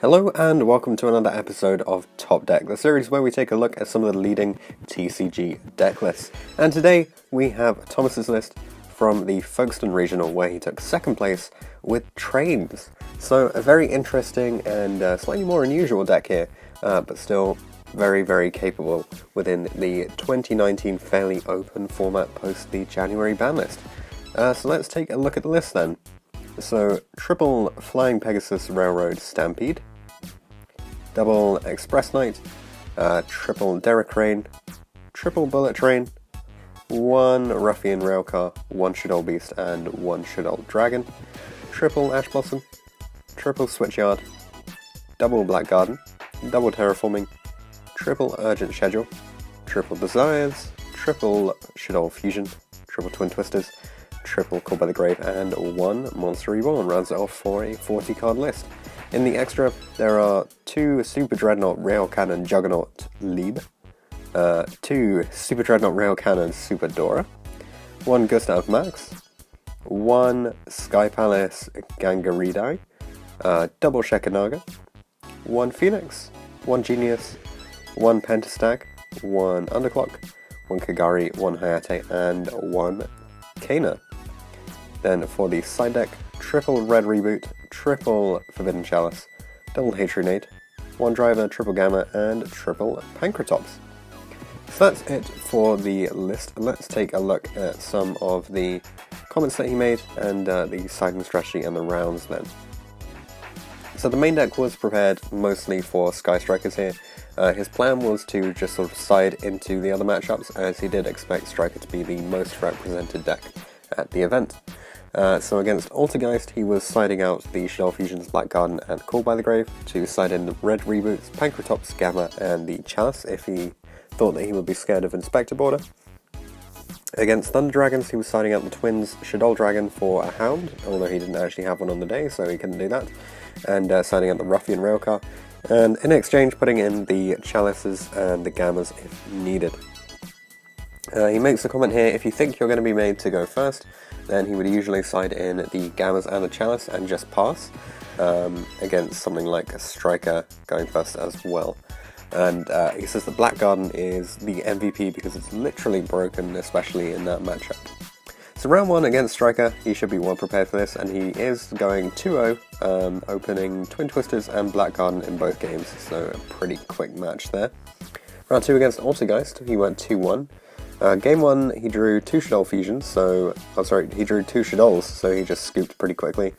Hello and welcome to another episode of Top Deck, the series where we take a look at some of the leading TCG deck lists. And today we have Thomas's list from the Folkestone regional, where he took second place with Trains. So a very interesting and slightly more unusual deck here, but still very, very capable within the 2019 fairly open format post the January ban list. So let's take a look at the list then. So, triple Flying Pegasus Railroad Stampede, double Express Knight, triple Derrick Crane, triple Bullet Train, one Ruffian Railcar, one Shaddoll Beast, and one Shaddoll Dragon, triple Ash Blossom, triple Switchyard, double Black Garden, double Terraforming, triple Urgent Schedule, triple Desires, triple Shaddoll Fusion, triple Twin Twisters, triple Call by the Grave, and one Monster Reborn rounds it off for a 40 card list. In the extra, there are two Super Dreadnought Rail Cannon Juggernaut Lieb, two Super Dreadnought Rail Cannon Super Dora, one Gustav Max, one Sky Palace Gangaridai, double Shekanaga, one Phoenix, one Genius, one Pentastag, one Underclock, one Kagari, one Hayate, and one Kana. Then for the side deck, triple Red Reboot, triple Forbidden Chalice, double Hatronade, one Driver, triple Gamma, and triple Pancratops. So that's it for the list. Let's take a look at some of the comments that he made and the siding strategy and the rounds then. So the main deck was prepared mostly for Sky Strikers here. His plan was to just sort of side into the other matchups, as he did expect Striker to be the most represented deck at the event. So against Altergeist, he was siding out the Shaddoll Fusions, Black Garden, and Call by the Grave to side in the Red Reboots, Pancratops, Gamma, and the Chalice if he thought that he would be scared of Inspector Border. Against Thunder Dragons, he was siding out the Twins, Shaddoll Dragon for a Hound, although he didn't actually have one on the day, so he couldn't do that, and siding out the Ruffian Railcar, and in exchange putting in the Chalices and the Gammas if needed. He makes a comment here: if you think you're going to be made to go first, then he would usually side in the Gammas and the Chalice and just pass, against something like a Striker going first as well. And he says that Black Garden is the MVP because it's literally broken, especially in that matchup. So round 1 against Striker, he should be well prepared for this, and he is going 2-0, opening Twin Twisters and Black Garden in both games, so a pretty quick match there. Round 2 against Altergeist, he went 2-1. Game 1, he drew two Shaddoll Fusions, he drew two Shadolls, so he just scooped pretty quickly.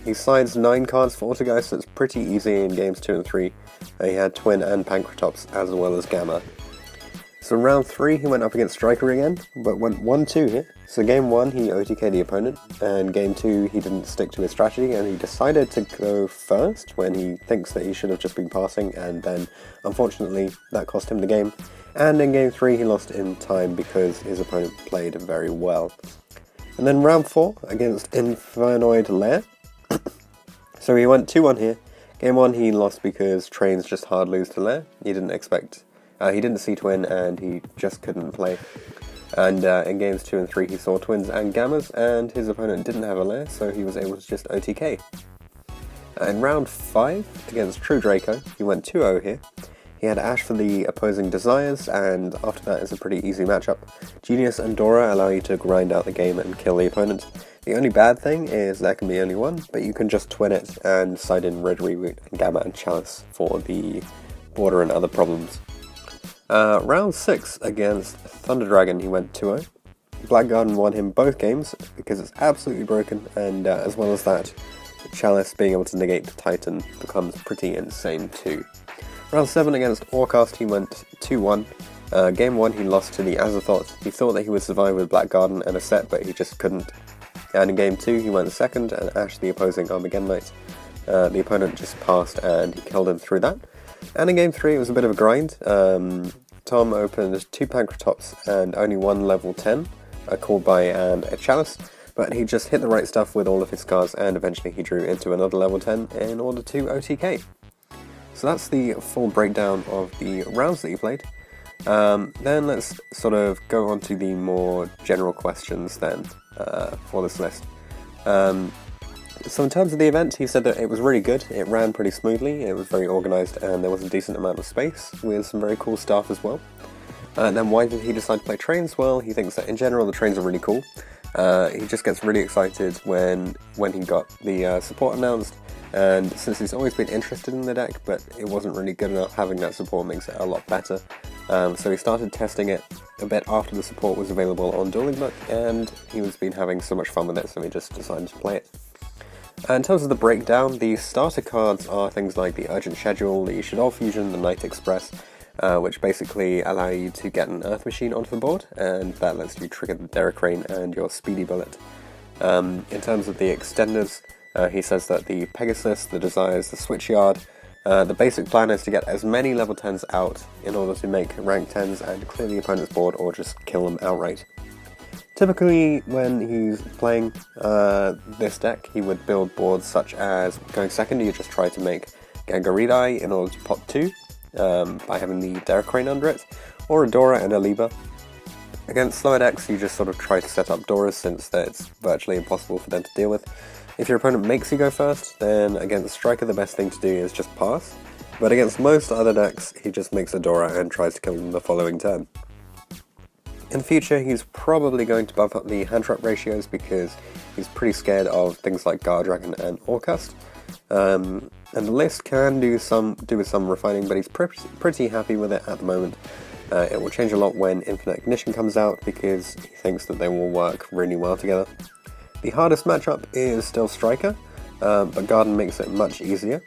He sides 9 cards for Altergeist, so it's pretty easy in games 2 and 3. He had Twin and Pancratops as well as Gamma. So round 3, he went up against Striker again, but went 1-2 here. So game 1, he OTK'd the opponent, and game 2, he didn't stick to his strategy, and he decided to go first when he thinks that he should have just been passing, and then, unfortunately, that cost him the game. And in game 3, he lost in time because his opponent played very well. And then round 4, against Infernoid Lair. So he went 2-1 here. Game 1, he lost because Trains just hard lose to Lair. He didn't see Twin, and he just couldn't play. And in games 2 and 3, he saw Twins and Gammas, and his opponent didn't have a Lair, so he was able to just OTK. In round 5, against True Draco, he went 2-0 here. He had Ash for the opposing Desires, and after that is a pretty easy matchup. Genius and Dora allow you to grind out the game and kill the opponent. The only bad thing is there can be only one, but you can just twin it and side in Red Reboot and Gamma and Chalice for the border and other problems. Round 6 against Thunder Dragon, he went 2-0. Black Garden won him both games because it's absolutely broken, and as well as that, Chalice being able to negate the Titan becomes pretty insane too. Round 7 against Orcast, he went 2-1. Game 1, he lost to the Azathoth. He thought that he would survive with Black Garden and a set, but he just couldn't. And in game 2, he went second and Ash the opposing Armageddon Knight. The opponent just passed and he killed him through that. And in game 3, it was a bit of a grind. Tom opened 2 Pancratops and only one level 10, a Called By and a Chalice, but he just hit the right stuff with all of his cards, and eventually he drew into another level 10 in order to OTK. So that's the full breakdown of the rounds that he played. Then let's sort of go on to the more general questions then for this list. So in terms of the event, he said that it was really good, it ran pretty smoothly, it was very organised, and there was a decent amount of space, with some very cool stuff as well. And then why did he decide to play trains? Well, he thinks that in general the trains are really cool. He just gets really excited when he got the support announced, and since he's always been interested in the deck, but it wasn't really good enough, having that support makes it a lot better. So he started testing it a bit after the support was available on Dueling Book, and he was been having so much fun with it, so he just decided to play it. In terms of the breakdown, the starter cards are things like the Urgent Schedule, the Shaddoll Fusion, the Night Express, which basically allow you to get an Earth Machine onto the board, and that lets you trigger the Derek Crane and your Speedy Bullet. In terms of the extenders, he says that the Pegasus, the Desires, the Switchyard, the basic plan is to get as many level 10s out in order to make rank 10s and clear the opponent's board or just kill them outright. Typically, when he's playing this deck, he would build boards such as, going second, you just try to make Gangaridai in order to pop 2 by having the Derek Crane under it, or a Dora and a Liba. Against slower decks, you just sort of try to set up Doras since it's virtually impossible for them to deal with. If your opponent makes you go first, then against Striker the best thing to do is just pass, but against most other decks, he just makes a Dora and tries to kill them the following turn. In the future, he's probably going to bump up the hand trap ratios because he's pretty scared of things like Guard Dragon and Orcust. And the list can do with some refining, but he's pretty happy with it at the moment. It will change a lot when Infinite Ignition comes out because he thinks that they will work really well together. The hardest matchup is still Striker, but Garden makes it much easier.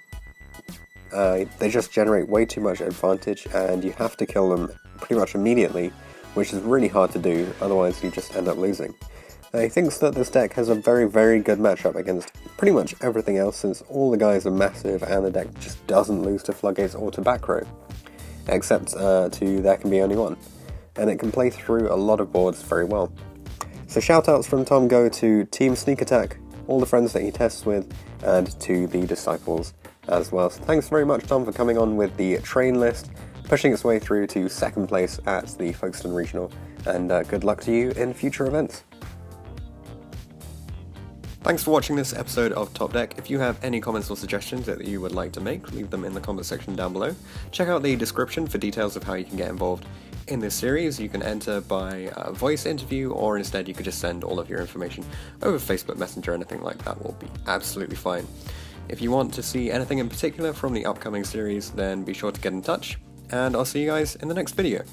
They just generate way too much advantage, and you have to kill them pretty much immediately, which is really hard to do, otherwise you just end up losing. He thinks that this deck has a very, very good matchup against pretty much everything else, since all the guys are massive and the deck just doesn't lose to Floodgates or to back row, except to There Can Be Only One, and it can play through a lot of boards very well. So shoutouts from Tom go to Team Sneak Attack, all the friends that he tests with, and to the Disciples as well. So thanks very much, Tom, for coming on with the train list, pushing its way through to second place at the Folkestone Regional, and good luck to you in future events. Thanks for watching this episode of Top Deck. If you have any comments or suggestions that you would like to make, leave them in the comment section down below. Check out the description for details of how you can get involved in this series. You can enter by voice interview, or instead you could just send all of your information over Facebook Messenger. Anything like that will be absolutely fine. If you want to see anything in particular from the upcoming series, then be sure to get in touch, and I'll see you guys in the next video.